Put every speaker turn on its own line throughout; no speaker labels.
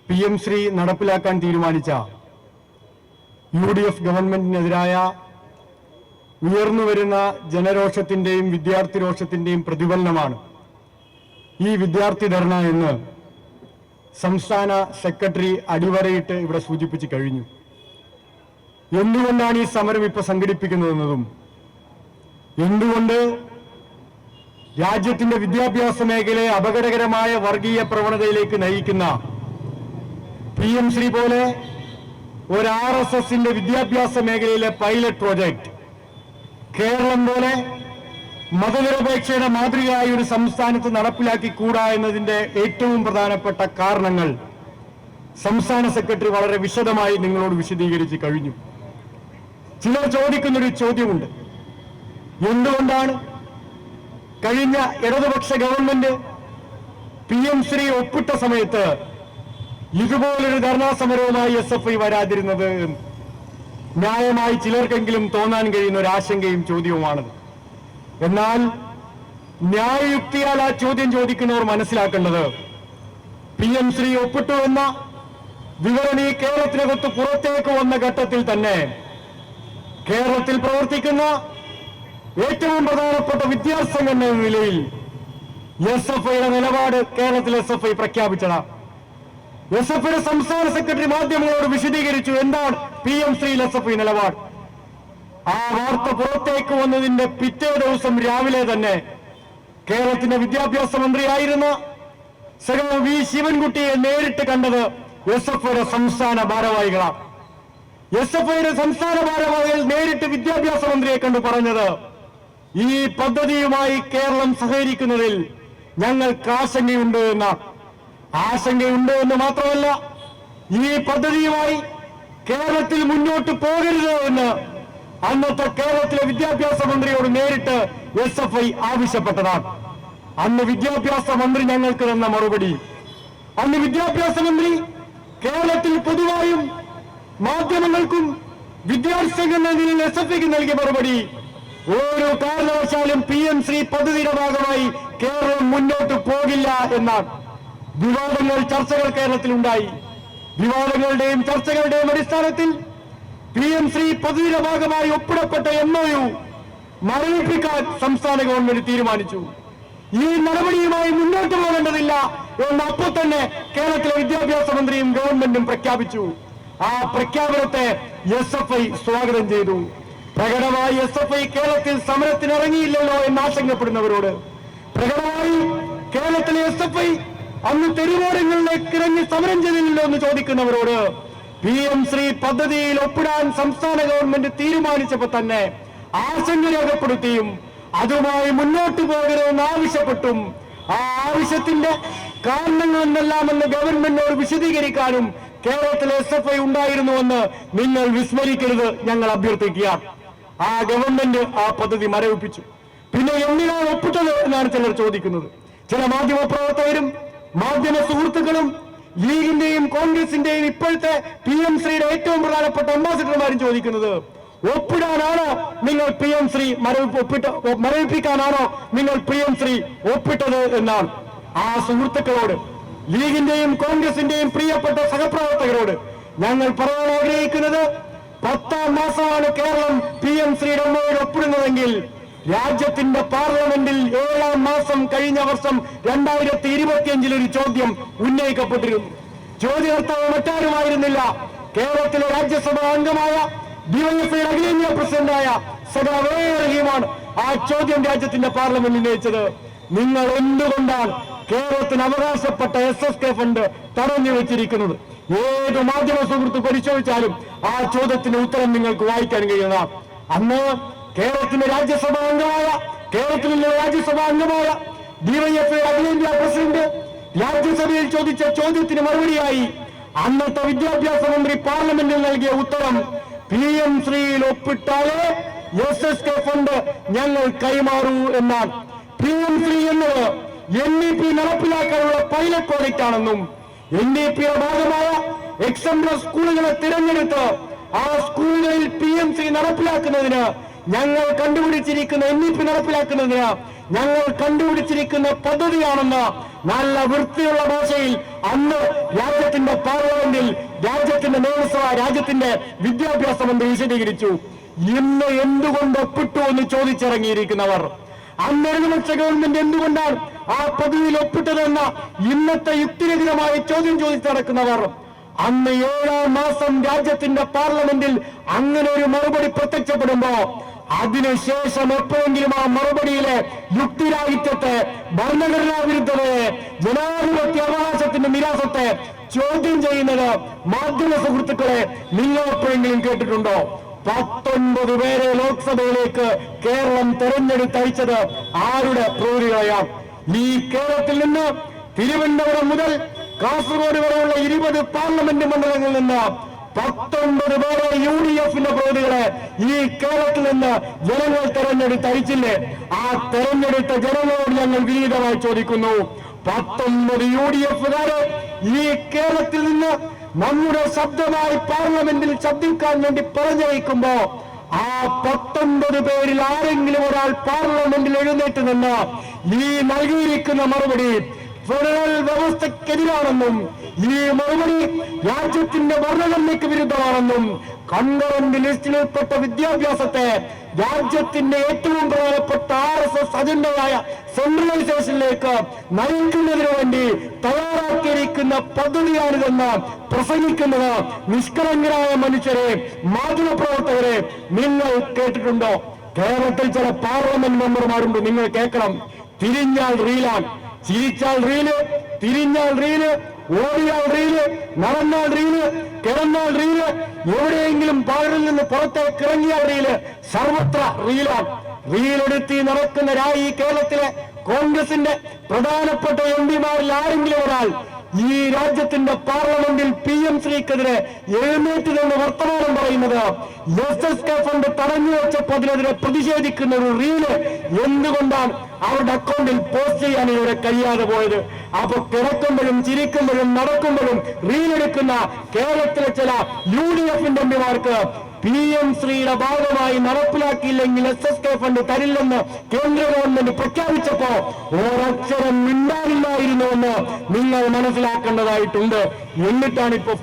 PM Shri നടപ്പിലാക്കാൻ തീരുമാനിച്ച UDF ഗവൺമെന്റിനെതിരായ ഉയർന്നുവരുന്ന ജനരോഷത്തിന്റെയും വിദ്യാർത്ഥി രോഷത്തിന്റെയും പ്രതിഫലനമാണ് ഈ വിദ്യാർത്ഥി ധർണ എന്ന് സംസ്ഥാന സെക്രട്ടറി അടിവരയിട്ട് ഇവിടെ സൂചിപ്പിച്ചു കഴിഞ്ഞു. എന്തുകൊണ്ടാണ് ഈ സമരം ഇപ്പോൾ സംഘടിപ്പിക്കുന്നതെന്നതും എന്തുകൊണ്ട് രാജ്യത്തിന്റെ വിദ്യാഭ്യാസ മേഖലയെ അപകടകരമായ വർഗീയ പ്രവണതയിലേക്ക് നയിക്കുന്ന PM ശ്രീ പോലെ ഒരു RSSന്റെ വിദ്യാഭ്യാസ മേഖലയിലെ പൈലറ്റ് പ്രോജക്റ്റ് കേരളം പോലെ മതനിരപേക്ഷയുടെ മാതൃകയായ ഒരു സംസ്ഥാനത്ത് നടപ്പിലാക്കിക്കൂടാ എന്നതിന്റെ ഏറ്റവും പ്രധാനപ്പെട്ട കാരണങ്ങൾ സംസ്ഥാന സെക്രട്ടറി വളരെ വിശദമായി നിങ്ങളോട് വിശദീകരിച്ച് കഴിഞ്ഞു. ചിലർ ചോദിക്കുന്നൊരു ചോദ്യമുണ്ട്, എന്തുകൊണ്ടാണ് കഴിഞ്ഞ ഇടതുപക്ഷ ഗവൺമെന്റ് PM ശ്രീ ഒപ്പിട്ട സമയത്ത് ഇതുപോലൊരു ധർണാ സമരവുമായി SFI വരാതിരുന്നത്? ന്യായമായി ചിലർക്കെങ്കിലും തോന്നാൻ കഴിയുന്ന ഒരു ആശങ്കയും ചോദ്യവുമാണത്. എന്നാൽ ന്യായയുക്തിയാൽ ആ ചോദ്യം ചോദിക്കുന്നവർ മനസ്സിലാക്കേണ്ടത് PM ശ്രീ ഒപ്പിട്ടു എന്ന വിവരം ഈ കേരളത്തിനകത്ത് പുറത്തേക്ക് വന്ന ഘട്ടത്തിൽ തന്നെ കേരളത്തിൽ പ്രവർത്തിക്കുന്ന ഏറ്റവും പ്രധാനപ്പെട്ട വിദ്യാർത്ഥി സംഘടന എന്ന നിലയിൽ SFIയുടെ നിലപാട് കേരളത്തിൽ SFI പ്രഖ്യാപിച്ചതാണ്. SFIയുടെ സംസ്ഥാന സെക്രട്ടറി മാധ്യമങ്ങളോട് വിശദീകരിച്ചു എന്താണ് PM ശ്രീയിൽ SFI നിലപാട്. ആ വാർത്ത പുറത്തേക്ക് വന്നതിന്റെ പിറ്റേ ദിവസം രാവിലെ തന്നെ കേരളത്തിന്റെ വിദ്യാഭ്യാസ മന്ത്രിയായിരുന്ന സഖാവ് V ശിവൻകുട്ടിയെ നേരിട്ട് കണ്ടത് SFIയുടെ സംസ്ഥാന ഭാരവാഹികളാണ്. SFIയുടെ സംസ്ഥാന ഭാരവാഹികൾ നേരിട്ട് വിദ്യാഭ്യാസ മന്ത്രിയെ കണ്ടു പറഞ്ഞത് ഈ പദ്ധതിയുമായി കേരളം സഹകരിക്കുന്നതിൽ ഞങ്ങൾക്ക് ആശങ്കയുണ്ട് എന്നാണ്. ആശങ്കയുണ്ട് എന്ന് മാത്രമല്ല, ഈ പദ്ധതിയുമായി കേരളത്തിൽ മുന്നോട്ട് പോകരുത് എന്ന് അന്നത്തെ കേരളത്തിലെ വിദ്യാഭ്യാസ മന്ത്രിയോട് നേരിട്ട് SFI ആവശ്യപ്പെട്ടതാണ്. അന്ന് വിദ്യാഭ്യാസ മന്ത്രി ഞങ്ങൾക്ക് തന്ന മറുപടി, അന്ന് വിദ്യാഭ്യാസ മന്ത്രി കേരളത്തിൽ പൊതുവായും മാധ്യമങ്ങൾക്കും വിദ്യാർത്ഥി സംഘടനയിൽ SFIക്ക് നൽകിയ മറുപടി, ഓരോ കാരണവശാലും PM ശ്രീ പദ്ധതിയുടെ ഭാഗമായി കേരളം മുന്നോട്ട് പോകില്ല എന്നാണ്. വിവാദങ്ങൾ ചർച്ചകൾ കേരളത്തിലുണ്ടായി. വിവാദങ്ങളുടെയും ചർച്ചകളുടെയും അടിസ്ഥാനത്തിൽ PM ശ്രീ പദ്ധതിയുടെ ഭാഗമായി ഒപ്പിടപ്പെട്ട MOU മരവിപ്പിക്കാൻ സംസ്ഥാന ഗവൺമെന്റ് തീരുമാനിച്ചു. ഈ നടപടിയുമായി മുന്നോട്ട് പോകേണ്ടതില്ല എന്ന് അപ്പോൾ തന്നെ കേരളത്തിലെ വിദ്യാഭ്യാസ മന്ത്രിയും ഗവൺമെന്റും പ്രഖ്യാപിച്ചു. ആ പ്രഖ്യാപനത്തെ SFI സ്വാഗതം ചെയ്തു. പ്രകടമായി SFI കേരളത്തിൽ സമരത്തിനിറങ്ങിയില്ലല്ലോ എന്ന് ആശങ്കപ്പെടുന്നവരോട്, പ്രകടമായി കേരളത്തിലെ SFI അന്ന് തെരുവോരങ്ങളിലേക്ക് ഇറങ്ങി സമരം ചെയ്തില്ലല്ലോ എന്ന് ചോദിക്കുന്നവരോട് PM ശ്രീ പദ്ധതിയിൽ ഒപ്പിടാൻ സംസ്ഥാന ഗവൺമെന്റ് തീരുമാനിച്ചപ്പോൾ തന്നെ ആശങ്ക രേഖപ്പെടുത്തിയും അതുമായി മുന്നോട്ട് പോകരുതെന്ന് ആവശ്യപ്പെട്ടും ആ ആവശ്യത്തിന്റെ കാരണങ്ങൾ എന്തെല്ലാമെന്ന് ഗവൺമെന്റിനോട് വിശദീകരിക്കാനും കേരളത്തിലെ SFI ഉണ്ടായിരുന്നുവെന്ന് നിങ്ങൾ വിസ്മരിക്കരുത്, ഞങ്ങൾ അഭ്യർത്ഥിക്കുകയാണ്. ആ ഗവൺമെന്റ് ആ പദ്ധതി മരവിപ്പിച്ചു. പിന്നെ എന്തിനാണ് ഒപ്പിട്ടത് എന്നാണ് ചിലർ ചോദിക്കുന്നത്. ചില മാധ്യമ പ്രവർത്തകരും മാധ്യമ സുഹൃത്തുക്കളും ലീഗിന്റെയും കോൺഗ്രസിന്റെയും ഇപ്പോഴത്തെ PM ശ്രീയുടെ ഏറ്റവും പ്രധാനപ്പെട്ട അംബാസിഡർമാരും ചോദിക്കുന്നത്, ഒപ്പിടാനാണോ നിങ്ങൾ PM ശ്രീ മരവിപ്പിക്കാനാണോ നിങ്ങൾ PM ശ്രീ ഒപ്പിട്ടത് എന്നാണ്. ആ സുഹൃത്തുക്കളോട്, ലീഗിന്റെയും കോൺഗ്രസിന്റെയും പ്രിയപ്പെട്ട സഹപ്രവർത്തകരോട് ഞങ്ങൾ പറയാൻ ആഗ്രഹിക്കുന്നത്, 10ാം മാസമാണ് കേരളം PM ശ്രീയുടെ ഒപ്പിടുന്നതെങ്കിൽ രാജ്യത്തിന്റെ പാർലമെന്റിൽ 7ാം മാസം കഴിഞ്ഞ വർഷം 2025 ഒരു ചോദ്യം ഉന്നയിക്കപ്പെട്ടിരുന്നു. ചോദ്യകർത്താവ് മറ്റാരുമായിരുന്നില്ല, കേരളത്തിലെ രാജ്യസഭാ അംഗമായ DYFI അഖിലേന്ത്യാ പ്രസിഡന്റായ സഖാവ് റഹീമാണ് ആ ചോദ്യം രാജ്യത്തിന്റെ പാർലമെന്റിൽ ഉന്നയിച്ചത്. നിങ്ങൾ എന്തുകൊണ്ടാണ് കേരളത്തിന് അവകാശപ്പെട്ട SSK ഫണ്ട് തടഞ്ഞു വെച്ചിരിക്കുന്നത്? ഏത് മാധ്യമ സുഹൃത്ത് പരിശോധിച്ചാലും ആ ചോദ്യത്തിന്റെ ഉത്തരം നിങ്ങൾക്ക് വായിക്കാൻ കഴിയുന്നതാണ്. അന്ന് കേരളത്തിന്റെ രാജ്യസഭാ അംഗമായ DYFI അഖിലേന്ത്യാ പ്രസിഡന്റ് രാജ്യസഭയിൽ ചോദിച്ച ചോദ്യത്തിന് മറുപടിയായി അന്നത്തെ വിദ്യാഭ്യാസ മന്ത്രി പാർലമെന്റിൽ നൽകിയ ഉത്തരം, PM ശ്രീയിൽ ഒപ്പിട്ടാലേ SSK ഫണ്ട് ഞങ്ങൾ കൈമാറൂ എന്നാണ്. PM ശ്രീ എന്നത് NEP നടപ്പിലാക്കാനുള്ള പൈലറ്റ് പ്രോജക്റ്റ് ആണെന്നും NEPയുടെ ഭാഗമായ എക്സംപ്ലർ സ്കൂളുകളെ തിരഞ്ഞെടുത്ത് ആ സ്കൂളുകളിൽ PM ശ്രീ നടപ്പിലാക്കുന്നതിന് ഞങ്ങൾ കണ്ടുപിടിച്ചിരിക്കുന്ന NEP നടപ്പിലാക്കുന്നതിന് ഞങ്ങൾ കണ്ടുപിടിച്ചിരിക്കുന്ന പദ്ധതിയാണെന്ന് നല്ല വൃത്തിയുള്ള ഭാഷയിൽ അന്ന് രാജ്യത്തിന്റെ പാർലമെന്റിൽ രാജ്യത്തിന്റെ നിയമസഭ രാജ്യത്തിന്റെ വിദ്യാഭ്യാസ മന്ത്രി വിശദീകരിച്ചു. ഇന്ന് എന്തുകൊണ്ട് ഒപ്പിട്ടു എന്ന് ചോദിച്ചിറങ്ങിയിരിക്കുന്നവർ, അന്ന് ഇടതുപക്ഷ ഗവൺമെന്റ് എന്തുകൊണ്ടാണ് ആ പദവിയിൽ ഒപ്പിട്ടതെന്ന ഇന്നത്തെ യുക്തിരഹിതമായ ചോദ്യം ചോദിച്ചു നടക്കുന്നവർ, അന്ന് 7-ാം മാസം രാജ്യത്തിന്റെ പാർലമെന്റിൽ അങ്ങനെ ഒരു മറുപടി പ്രത്യക്ഷപ്പെടുമ്പോ അതിനുശേഷം എപ്പോഴെങ്കിലും ആ മറുപടിയിലെ യുക്തിരാഹിത്യത്തെ, ഭരണഘടനാ വിരുദ്ധതയെ, ജനാധിപത്യ അവകാശത്തിന്റെ നിരാസത്തെ ചോദ്യം ചെയ്യുന്നത് മാധ്യമ സുഹൃത്തുക്കളെ നിങ്ങൾ എപ്പോഴെങ്കിലും കേട്ടിട്ടുണ്ടോ? 19 പേരെ ലോക്സഭയിലേക്ക് കേരളം തെരഞ്ഞെടുത്തയച്ചത് ആരുടെ പ്രവൃത്തികളെയാണ്? ഈ കേരളത്തിൽ നിന്ന് തിരുവനന്തപുരം മുതൽ കാസർഗോഡ് വരെയുള്ള 20 പാർലമെന്റ് മണ്ഡലങ്ങളിൽ നിന്ന് 19 പേരെ UDFന്റെ പ്രതിനിധികളെ ഈ കേരളത്തിൽ നിന്ന് ജനങ്ങൾ തെരഞ്ഞെടുത്തയച്ചില്ലേ? ആ തെരഞ്ഞെടുത്ത ജനങ്ങളോട് ഞങ്ങൾ വിനീതമായി ചോദിക്കുന്നു, 19 UDFകാരെ ഈ കേരളത്തിൽ നിന്ന് നമ്മുടെ ശബ്ദമായി പാർലമെന്റിൽ ശബ്ദിക്കാൻ വേണ്ടി പറഞ്ഞയക്കുമ്പോ ആ 19 പേരിൽ ആരെങ്കിലും ഒരാൾ പാർലമെന്റിൽ എഴുന്നേറ്റ് നിന്ന് ഈ നൽകിയിരിക്കുന്ന മറുപടി ഫെഡറൽ വ്യവസ്ഥക്കെതിരാണെന്നും ഈ മറുപടി രാജ്യത്തിന്റെ ഭരണഘടനയ്ക്ക് വിരുദ്ധമാണെന്നും കൺകറന്റ് ലിസ്റ്റിൽ ഉൾപ്പെട്ട വിദ്യാഭ്യാസത്തെ രാജ്യത്തിന്റെ ഏറ്റവും പ്രധാനപ്പെട്ട RSS അജണ്ടയായ സെൻട്രലൈസേഷനിലേക്ക് നയിക്കുന്നതിനു വേണ്ടി തയ്യാറാക്കിയിരിക്കുന്ന പദ്ധതിയാണിതെന്ന് പ്രസംഗിക്കുന്നത് നിഷ്കളങ്കരായ മനുഷ്യരെ, മാധ്യമപ്രവർത്തകരെ നിങ്ങൾ കേട്ടിട്ടുണ്ടോ? കേരളത്തിൽ ചില പാർലമെന്റ് മെമ്പർമാരുണ്ട്, നിങ്ങൾ കേൾക്കണം. തിരിഞ്ഞാൽ റീലാൻ, ചിരിച്ചാൽ റീല്, തിരിഞ്ഞാൽ റീല്, ഓടിയാൽ റീല്, നടന്നാൽ റീല്, കിടന്നാൽ റീല്, എവിടെയെങ്കിലും പാടിൽ നിന്ന് പുറത്തേക്ക് ഇറങ്ങിയാൽ റീല്, സർവത്ര റീലാണ്. റീലെടുത്തി നടക്കുന്ന ഈ കേരളത്തിലെ കോൺഗ്രസിന്റെ പ്രധാനപ്പെട്ട MPമാരിൽ ആരെങ്കിലും ഒരാൾ ഈ രാജ്യത്തിന്റെ പാർലമെന്റിൽ PM ശ്രീക്കെതിരെ എഴുന്നേറ്റ് നിന്ന് വർത്തമാനം പറയുന്നത് SSK ഫണ്ട് തടഞ്ഞു വെച്ചപ്പോൾ അതിനെതിരെ പ്രതിഷേധിക്കുന്ന ഒരു റീല് എന്തുകൊണ്ടാണ് അവരുടെ അക്കൗണ്ടിൽ പോസ്റ്റ് ചെയ്യാൻ ഇവിടെ കഴിയാതെ പോയത്? അപ്പൊ കിടക്കുമ്പോഴും ചിരിക്കുമ്പോഴും നടക്കുമ്പോഴും റീലെടുക്കുന്ന കേരളത്തിലെ ചില UDFന്റെ MPമാർക്ക് PM ശ്രീയുടെ ഭാഗമായി നടപ്പിലാക്കിയില്ലെങ്കിൽ SSK ഫണ്ട് തരില്ലെന്ന് കേന്ദ്ര ഗവൺമെന്റ് പ്രഖ്യാപിച്ചപ്പോ ഒരക്ഷരം മിണ്ടാനില്ലായിരുന്നുവെന്ന് നിങ്ങൾ മനസ്സിലാക്കേണ്ടതായിട്ടുണ്ട്. എന്നിട്ടാണ് ഇപ്പൊ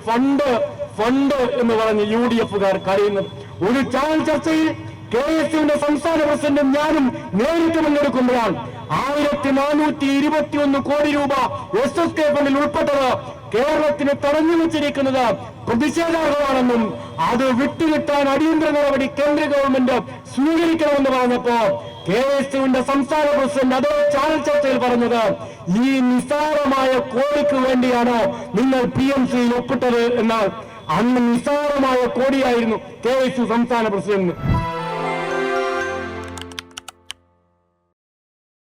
ഫണ്ട് എന്ന് പറഞ്ഞ് UDFകാർ കരയുന്നത്. ഒരു ചാനൽ ചർച്ചയിൽ KSUവിന്റെ സംസ്ഥാന പ്രസിഡന്റും ഞാനും നേരിട്ട് പങ്കെടുക്കുമ്പോഴാണ് 1421 കോടി രൂപ SSK ഫണ്ടിൽ ഉൾപ്പെട്ടത് കേരളത്തിന് തടഞ്ഞു വെച്ചിരിക്കുന്നത് പ്രതിഷേധാർഹമാണെന്നും അത് വിട്ടുകിട്ടാൻ അടിയന്തര നടപടി കേന്ദ്ര ഗവൺമെന്റ് സ്വീകരിക്കണമെന്ന് പറഞ്ഞപ്പോ KSUവിന്റെ സംസ്ഥാന പ്രസിഡന്റ് അതേ ചാനൽ ചർച്ചയിൽ പറഞ്ഞത് ഈ നിസ്സാരമായ കോടിക്ക് വേണ്ടിയാണോ നിങ്ങൾ PMCയിൽ ഒപ്പിട്ടത് എന്നാൽ അന്ന് നിസ്സാരമായ കോടിയായിരുന്നു KSU സംസ്ഥാന പ്രസിഡന്റ്.